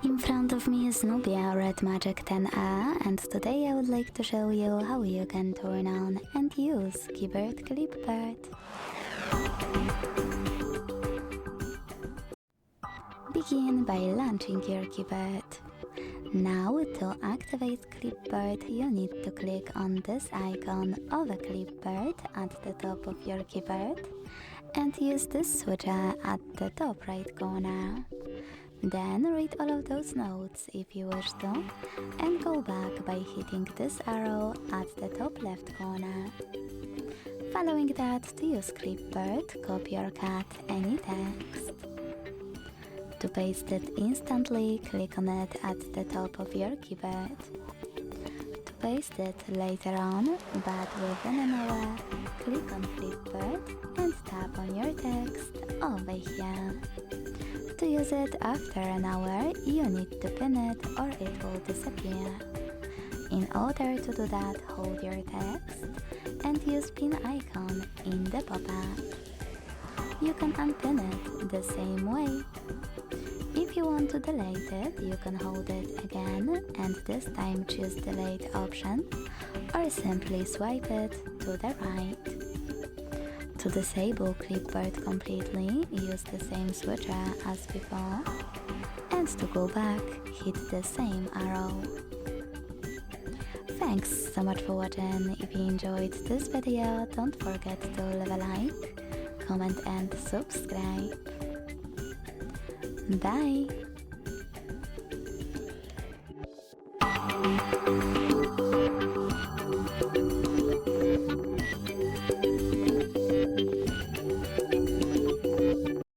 In front of me is Nubia RedMagic 10A, and today I would like to show you how you can turn on and use keyboard Clipboard. Begin by launching your keyboard. Now, to activate Clipboard, you need to click on this icon of a clipboard at the top of your keyboard and use this switcher at the top right corner. Then read all of those notes if you wish to, and go back by hitting this arrow at the top left corner. Following that, to use Clipboard, copy or cut any text. To paste it instantly, click on it at the top of your keyboard. To paste it later on, but within an hour, click on Clipboard and tap on your text over here. To use it after an hour, you need to pin it or it will disappear. In order to do that, hold your text and use pin icon in the pop-up. You can unpin it the same way. If you want to delete it, you can hold it again and this time choose delete option or simply swipe it to the right. To disable Clipboard completely, use the same switcher as before, and to go back, hit the same arrow. Thanks so much for watching. If you enjoyed this video, don't forget to leave a like, comment and subscribe. Bye!